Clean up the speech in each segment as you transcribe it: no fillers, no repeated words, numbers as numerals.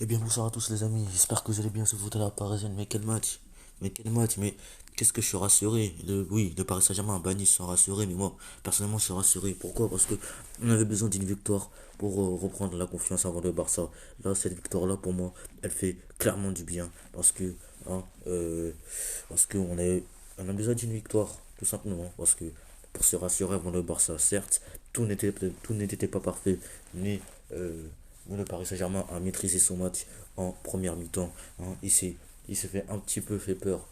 Eh bien, bonsoir à tous les amis, j'espère que vous allez bien se foutre à la parisienne, mais quel match, mais qu'est-ce que je suis rassuré, oui, le Paris Saint-Germain a banni, sont rassurés, mais moi, personnellement, je suis rassuré, pourquoi? Parce que on avait besoin d'une victoire pour reprendre la confiance avant le Barça. Là, cette victoire-là, pour moi, elle fait clairement du bien, hein, parce on a besoin d'une victoire, tout simplement, parce que pour se rassurer avant le Barça, certes, tout n'était pas parfait, mais euh, le Paris Saint-Germain a maîtrisé son match en première mi-temps, hein. Il s'est fait un petit peu fait peur,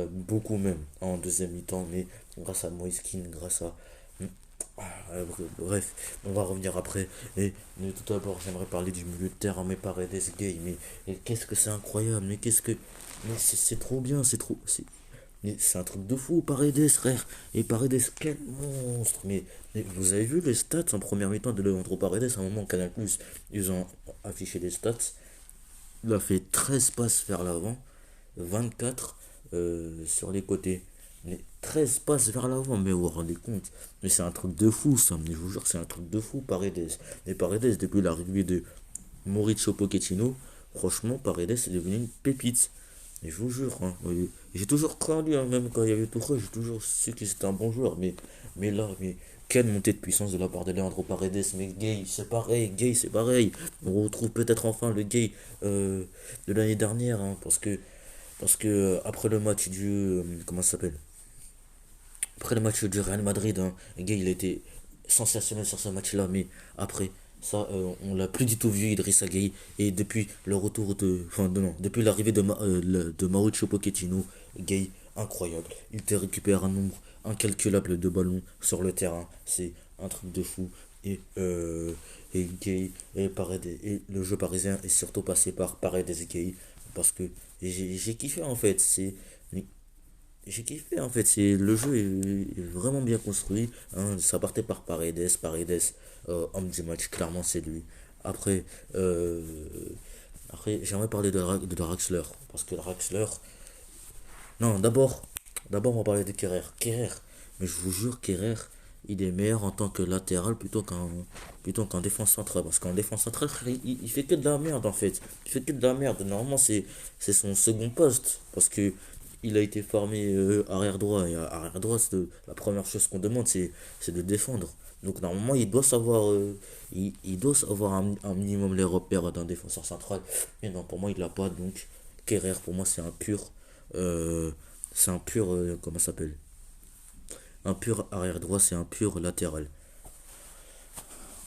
beaucoup même en deuxième mi-temps, mais grâce à Moïse Kean, grâce à... Bref, on va revenir après. Mais tout d'abord, j'aimerais parler du milieu de terrain, mais Paredes Gay. Mais qu'est-ce que c'est incroyable, mais qu'est-ce que. Mais c'est trop bien, c'est trop. Mais c'est un truc de fou, Paredes, frère. Et Paredes, quel monstre. Mais vous avez vu les stats en première mi-temps de Leandro Paredes, à un moment, Canal+, ils ont affiché les stats. Il a fait 13 passes vers l'avant, 24 sur les côtés. Mais 13 passes vers l'avant, mais vous vous rendez compte. Mais c'est un truc de fou, ça. Mais je vous jure, c'est un truc de fou, Paredes. Et Paredes, depuis l'arrivée de Mauricio Pochettino, franchement, Paredes est devenu une pépite. Et je vous jure, hein, oui, j'ai toujours cru en lui, hein, même quand il y avait Tourelle, j'ai toujours su que c'était un bon joueur. Mais là, quelle montée de puissance de la part de Leandro Paredes. Mais Gay, c'est pareil. On retrouve peut-être enfin le Gay de l'année dernière, hein, parce que après le match comment ça s'appelle? Après le match du Real Madrid, hein, Gay, il était sensationnel sur ce match-là, mais après, ça, on l'a plus du tout vu, Idrissa Gueye. Et depuis le retour de. Enfin, non, depuis l'arrivée de Mauricio Pochettino, Gueye, incroyable. Il te récupère un nombre incalculable de ballons sur le terrain. C'est un truc de fou. Et Gueye et Paredes, et le jeu parisien est surtout passé par Paredes et Gueye. Parce que j'ai kiffé en fait. J'ai kiffé en fait, le jeu est vraiment bien construit, hein. Ça partait par Paredes, homme du match, clairement c'est lui. Après, euh, après j'aimerais parler de Draxler, parce que Draxler, non, d'abord on va parler de Kerrer, mais je vous jure Kerrer, il est meilleur en tant que latéral plutôt qu'en défense centrale, parce qu'en défense centrale, frère, il fait que de la merde en fait, il fait que de la merde. Normalement c'est son second poste, parce que il a été formé arrière droit, et arrière droit, la première chose qu'on demande, c'est de défendre. Donc normalement, il doit savoir un minimum les repères d'un défenseur central. Mais non, pour moi, il l'a pas. Donc Kerrer, pour moi, euh, comment ça s'appelle? Un pur arrière droit, c'est un pur latéral.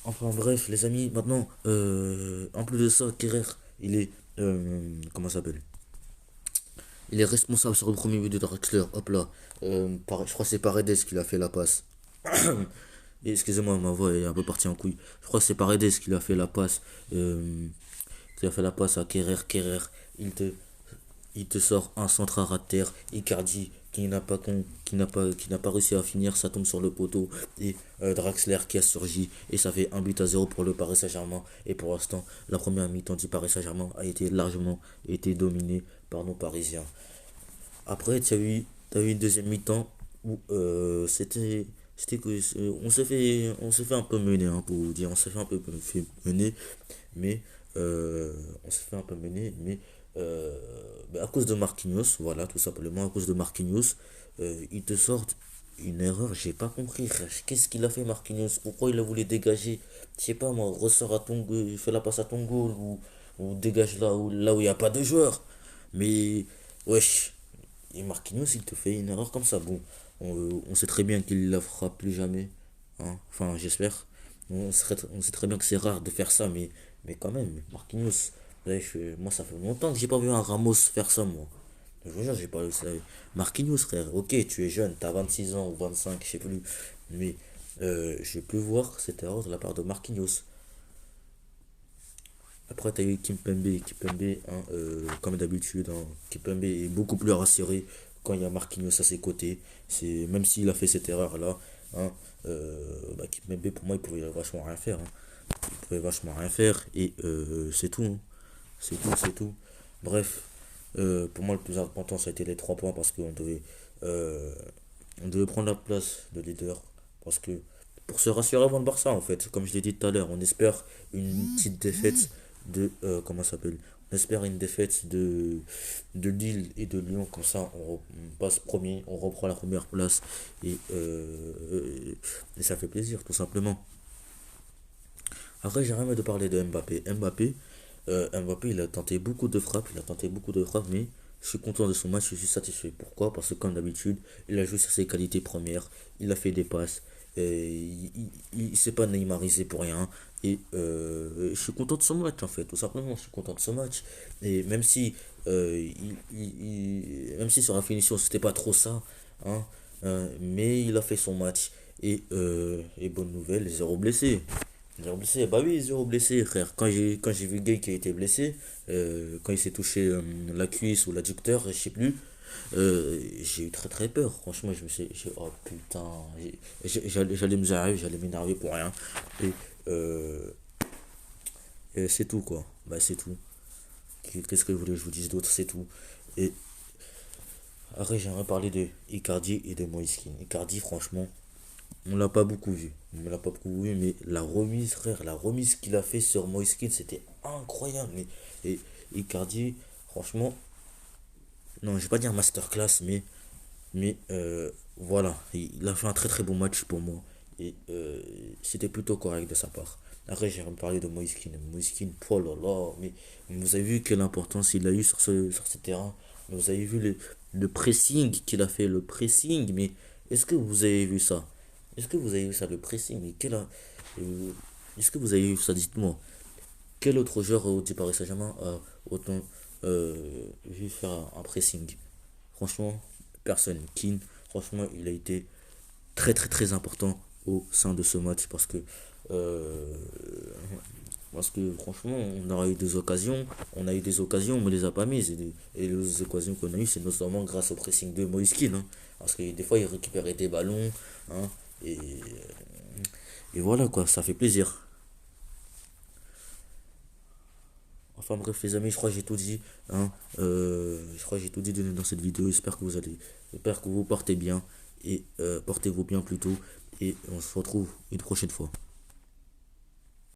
Enfin bref, les amis, maintenant, en plus de ça, Kerrer, il est, comment ça s'appelle? Il est responsable sur le premier but de Draxler. Hop là. Je crois que c'est Paredes qui a fait la passe. Et excusez-moi, ma voix est un peu partie en couille. Je crois que c'est Paredes qui a fait la passe. Qui a fait la passe à Kerrer. Kerrer, il te, il te sort un centre à ras de terre. Icardi qui n'a pas réussi à finir, ça tombe sur le poteau. Et Draxler qui a surgi. Et ça fait 1 but à 0 pour le Paris Saint-Germain. Et pour l'instant, la première mi-temps du Paris Saint-Germain a été largement été dominée par nos Parisiens. Après, t'as eu une deuxième mi-temps où on s'est fait un peu mener, hein, pour vous dire, on s'est fait un peu fait mener, mais on s'est fait un peu mener, mais à cause de Marquinhos, voilà, tout simplement à cause de Marquinhos, ils te sortent une erreur, j'ai pas compris, frère. Qu'est-ce qu'il a fait Marquinhos? Pourquoi il a voulu dégager? Je sais pas moi, ressort à ton goal, fais la passe à ton goal, ou dégage là où il n'y a pas de joueur. Mais wesh, et Marquinhos, il te fait une erreur comme ça. Bon, on sait très bien qu'il la fera plus jamais, hein. Enfin, j'espère. On sait très bien que c'est rare de faire ça, mais quand même, Marquinhos, ouais, moi, ça fait longtemps que j'ai pas vu un Ramos faire ça, moi. Je vous jure, j'ai pas vu ça. Marquinhos, frère, ok, tu es jeune, t'as 26 ans ou 25, je sais plus. Mais je peux voir cette erreur de la part de Marquinhos. Après, tu as eu Kimpembe. Kimpembe, hein, comme d'habitude, hein, Kimpembe est beaucoup plus rassuré quand il y a Marquinhos à ses côtés. Même s'il a fait cette erreur-là, hein, Kimpembe, pour moi, il pouvait vachement rien faire, hein. Il pouvait vachement rien faire et c'est tout, hein. C'est tout, c'est tout. Bref, pour moi, le plus important, ça a été les 3 points parce euh, on devait prendre la place de leader. Parce que pour se rassurer avant le Barça, en fait, comme je l'ai dit tout à l'heure, on espère une petite défaite de comment ça s'appelle? On espère une défaite de Lille et de Lyon, comme ça on passe premier, on reprend la première place et ça fait plaisir tout simplement. Après j'aimerais de parler de Mbappé. Mbappé, il a tenté beaucoup de frappes, mais je suis content de son match, je suis satisfait. Pourquoi? Parce que comme d'habitude, il a joué sur ses qualités premières, il a fait des passes, il s'est pas neymarisé pour rien. Je suis content de son match en fait, tout simplement, je suis content de son match. Et même si, même si sur la finition c'était pas trop ça, hein, mais il a fait son match. Et bonne nouvelle, zéro blessé. Zéro blessé, bah oui, zéro blessé, frère. Quand j'ai vu Gay qui a été blessé, quand il s'est touché la cuisse ou l'adducteur, je sais plus, j'ai eu très très peur. Franchement, oh putain, j'allais m'énerver pour rien. Et, euh, et c'est tout quoi. Bah c'est tout. Qu'est-ce que vous voulez que je vous dise d'autre, c'est tout. Et après, j'aimerais parler de Icardi et de Moiskin. Icardi, franchement, on l'a pas beaucoup vu. On l'a pas beaucoup vu, mais la remise, frère, la remise qu'il a fait sur Moiskin, c'était incroyable. Et Icardi, franchement, non, je vais pas dire masterclass, mais voilà, il a fait un très très bon match pour moi. C'était plutôt correct de sa part. Après, j'ai parlé de Moiskin. Moiskin, oh là là, mais vous avez vu quelle importance il a eu sur ce terrain. Vous avez vu le pressing qu'il a fait, le pressing, mais est-ce que vous avez vu ça? Est-ce que vous avez vu ça, le pressing? Euh, Est-ce que vous avez vu ça? Dites-moi. Quel autre joueur du Paris Saint-Germain a autant vu faire un pressing? Franchement, personne. Keane, franchement, il a été très très très important au sein de ce match euh, parce que franchement, on a eu des occasions, on ne les a pas mises. Et les occasions qu'on a eues, c'est notamment grâce au pressing de Moïse Kean, hein. Parce que des fois, il récupérait des ballons, hein, et, et voilà quoi, ça fait plaisir. Enfin bref les amis, je crois que j'ai tout dit, hein. Je crois que j'ai tout dit dans cette vidéo. J'espère que vous portez bien et portez-vous bien plutôt. Et on se retrouve une prochaine fois.